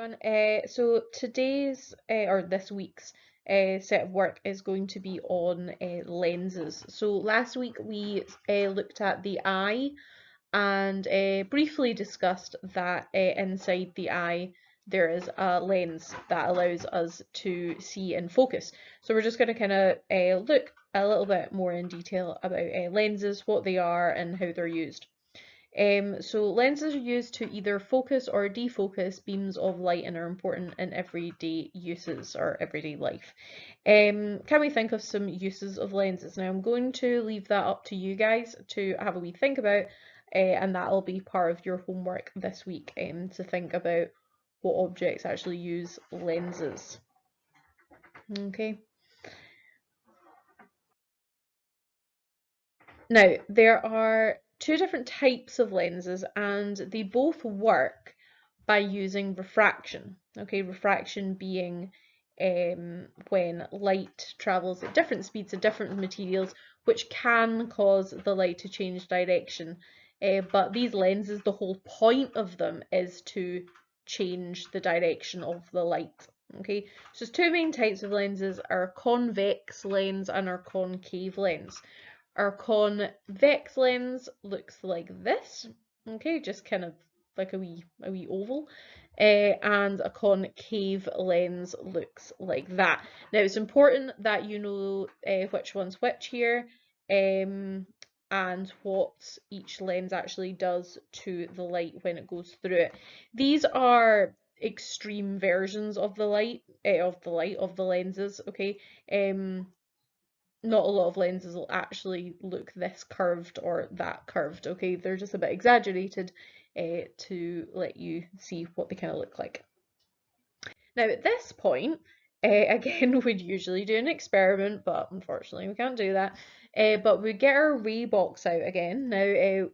everyone. So today's or this week's set of work is going to be on lenses. So last week we looked at the eye and briefly discussed that inside the eye there is a lens that allows us to see in focus. So we're just going to kind of look a little bit more in detail about lenses, what they are and how they're used. So lenses are used to either focus or defocus beams of light and are important in everyday uses or everyday life. Can we think of some uses of lenses? Now I'm going to leave that up to you guys to have a wee think about, and that'll be part of your homework this week, to think about what objects actually use lenses. Okay. Now, there are two different types of lenses and they both work by using refraction. Okay, refraction being when light travels at different speeds of different materials, which can cause the light to change direction. But these lenses, the whole point of them is to change the direction of the light. Okay, so there's two main types of lenses, our convex lens and our concave lens. Our convex lens looks like this, okay, just kind of like a wee oval, and a concave lens looks like that. Now it's important that you know which one's which here, and what each lens actually does to the light when it goes through it. These are extreme versions of the light, of the lenses, okay. Not a lot of lenses will actually look this curved or that curved, okay? They're just a bit exaggerated to let you see what they kind of look like. Now at this point, again, we'd usually do an experiment, but unfortunately we can't do that. But we get our ray box out again. Now,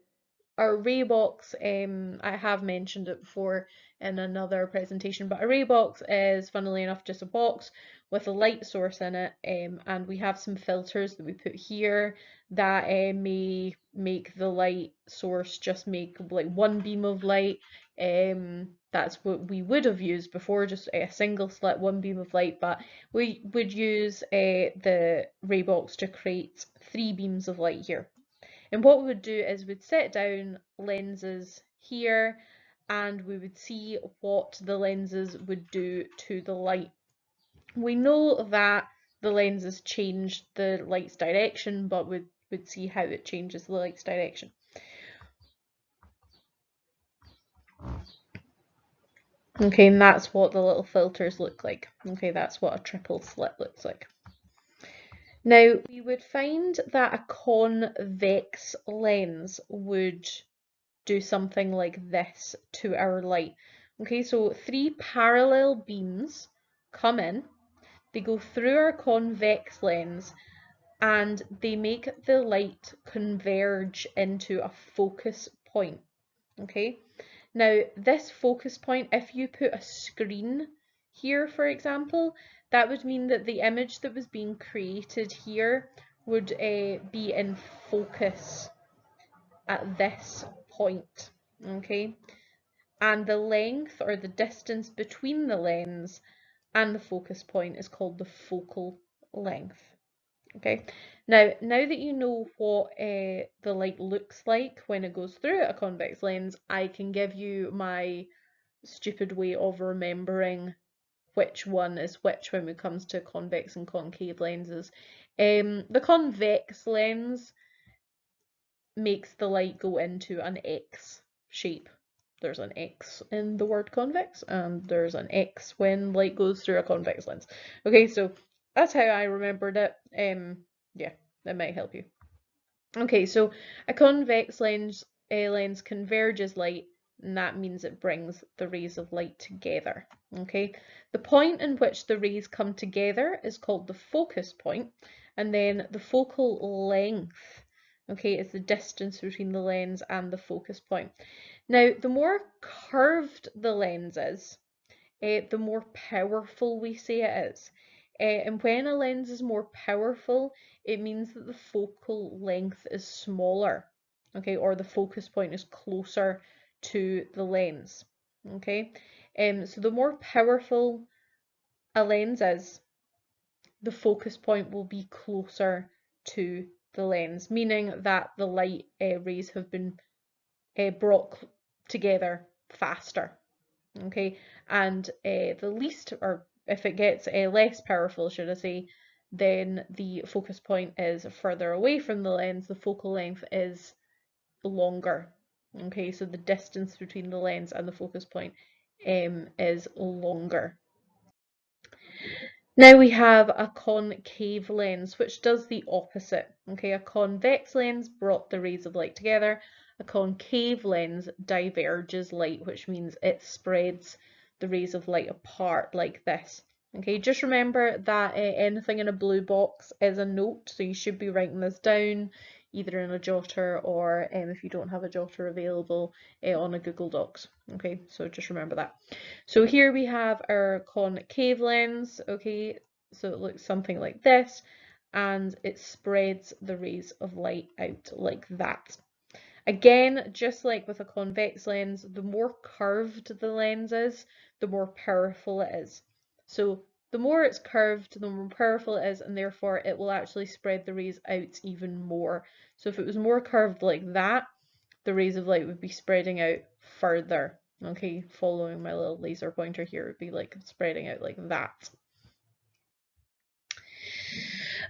our ray box, I have mentioned it before in another presentation, but a ray box is, funnily enough, just a box with a light source in it, and we have some filters that we put here that may make the light source just make like one beam of light. That's what we would have used before, just a single slit, one beam of light, but we would use the ray box to create 3 beams of light here. And what we would do is we'd set down lenses here and we would see what the lenses would do to the light. We know that the lenses change the light's direction, but we'd see how it changes the light's direction. Okay, and that's what the little filters look like. Okay, that's what a triple slit looks like. Now, we would find that a convex lens would do something like this to our light. Okay, so 3 parallel beams come in, they go through our convex lens, and they make the light converge into a focus point. Okay, now this focus point, if you put a screen here, for example, that would mean that the image that was being created here would be in focus at this point, okay? And the length or the distance between the lens and the focus point is called the focal length. Okay, now that you know what the light looks like when it goes through a convex lens, I can give you my stupid way of remembering which one is which when it comes to convex and concave lenses. The convex lens makes the light go into an X shape. There's an X in the word convex, and there's an X when light goes through a convex lens. Okay, so that's how I remembered it. Yeah, that might help you. Okay, so a convex lens converges light, and that means it brings the rays of light together. Okay, the point in which the rays come together is called the focus point, and then the focal length, okay, is the distance between the lens and the focus point. Now, the more curved the lens is, the more powerful we say it is. And when a lens is more powerful, it means that the focal length is smaller, okay, or the focus point is closer to the lens, okay. So the more powerful a lens is, the focus point will be closer to the lens, meaning that the light rays have been brought together faster. Okay, and the least, or if it gets less powerful, should I say, then the focus point is further away from the lens, the focal length is longer. Okay, so the distance between the lens and the focus point is longer. Now we have a concave lens, which does the opposite. Okay, a convex lens brought the rays of light together. A concave lens diverges light, which means it spreads the rays of light apart like this. Okay, just remember that anything in a blue box is a note, so you should be writing this down either in a jotter or if you don't have a jotter available on a Google Docs. Okay, so just remember that. So here we have our concave lens, okay, so it looks something like this, and it spreads the rays of light out like that. Again, just like with a convex lens, the more curved the lens is, the more powerful it is. So the more it's curved, the more powerful it is, and therefore it will actually spread the rays out even more. So if it was more curved like that, the rays of light would be spreading out further. Okay, following my little laser pointer here, it would be like spreading out like that.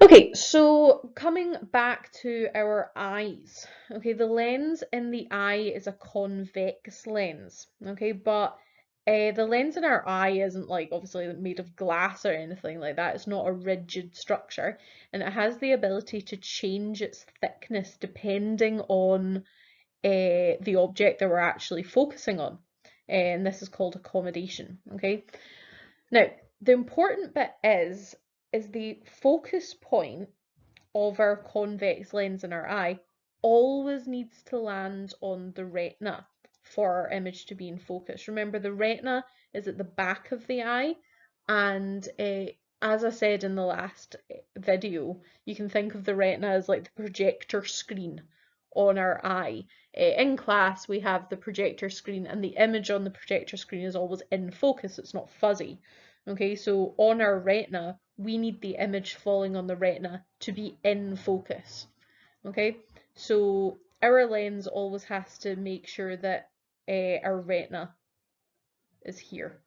Okay, so coming back to our eyes. Okay, the lens in the eye is a convex lens. Okay, but the lens in our eye isn't like obviously made of glass or anything like that. It's not a rigid structure, and it has the ability to change its thickness depending on the object that we're actually focusing on. And this is called accommodation. Okay, now the important bit is the focus point of our convex lens in our eye always needs to land on the retina for our image to be in focus. Remember, the retina is at the back of the eye, and as I said in the last video, you can think of the retina as like the projector screen on our eye. In class, we have the projector screen, and the image on the projector screen is always in focus, it's not fuzzy. Okay, so on our retina, we need the image falling on the retina to be in focus. Okay, so our lens always has to make sure that our retina is here.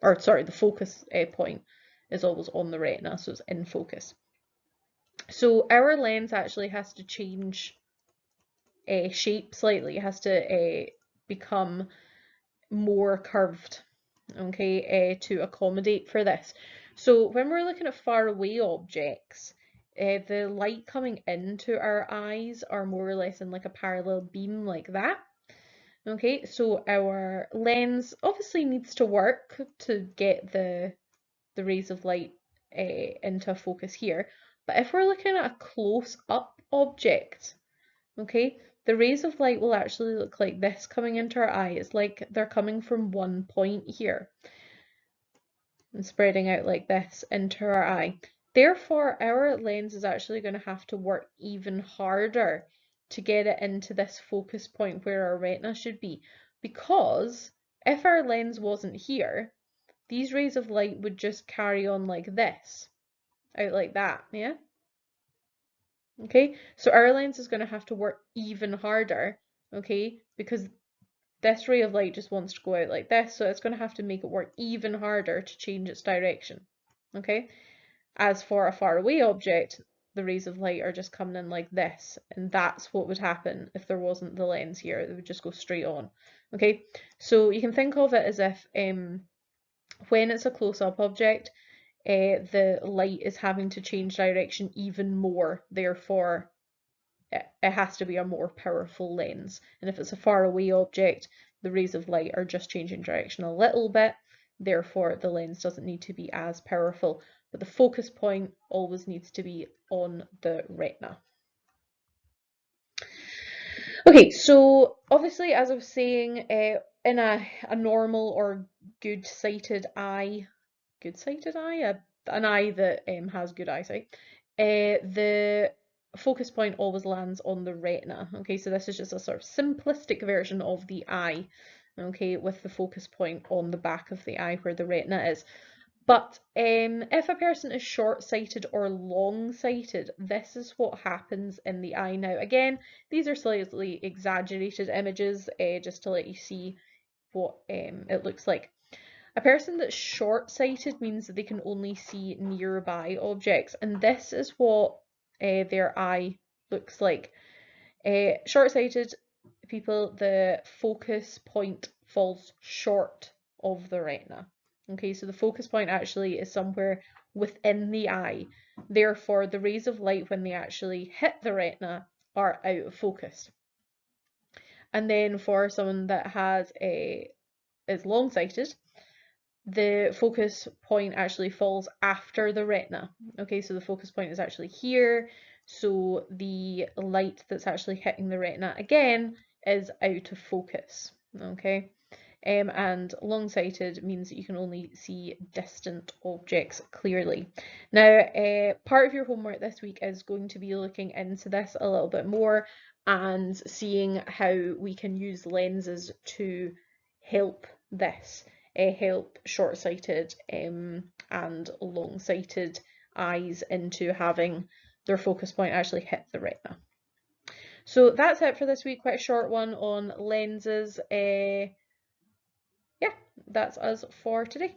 Or sorry, the focus point is always on the retina, so it's in focus. So our lens actually has to change shape slightly. It has to become more curved, okay, to accommodate for this. So when we're looking at far away objects, the light coming into our eyes are more or less in like a parallel beam like that. Okay, so our lens obviously needs to work to get the rays of light into focus here. But if we're looking at a close-up object, okay, the rays of light will actually look like this coming into our eye. It's like they're coming from one point here and spreading out like this into our eye. Therefore, our lens is actually going to have to work even harder to get it into this focus point where our retina should be. Because if our lens wasn't here, these rays of light would just carry on like this, out like that, yeah? Okay, so our lens is going to have to work even harder, okay, because this ray of light just wants to go out like this, so it's going to have to make it work even harder to change its direction, okay? As for a faraway object, the rays of light are just coming in like this, and that's what would happen if there wasn't the lens here. They would just go straight on, okay? So you can think of it as if when it's a close-up object, the light is having to change direction even more, therefore it has to be a more powerful lens. And if it's a far away object, the rays of light are just changing direction a little bit, therefore the lens doesn't need to be as powerful, but the focus point always needs to be on the retina. Okay, so obviously, as I was saying, in a normal or good-sighted eye, an eye that has good eyesight, the focus point always lands on the retina. Okay, so this is just a sort of simplistic version of the eye. okay, with the focus point on the back of the eye where the retina is. But if a person is short-sighted or long-sighted, this is what happens in the eye. Now, again, these are slightly exaggerated images, just to let you see what it looks like. A person that's short-sighted means that they can only see nearby objects, and this is what their eye looks like. Short-sighted people, the focus point falls short of the retina. Okay, so the focus point actually is somewhere within the eye. Therefore, the rays of light, when they actually hit the retina, are out of focus. And then for someone that is long-sighted, the focus point actually falls after the retina. Okay, so the focus point is actually here. So the light that's actually hitting the retina again is out of focus. Okay, and long-sighted means that you can only see distant objects clearly. Now, part of your homework this week is going to be looking into this a little bit more and seeing how we can use lenses to help this, help short-sighted and long-sighted eyes into having their focus point actually hit the retina. So that's it for this week, quite a short one on lenses. Yeah, that's us for today.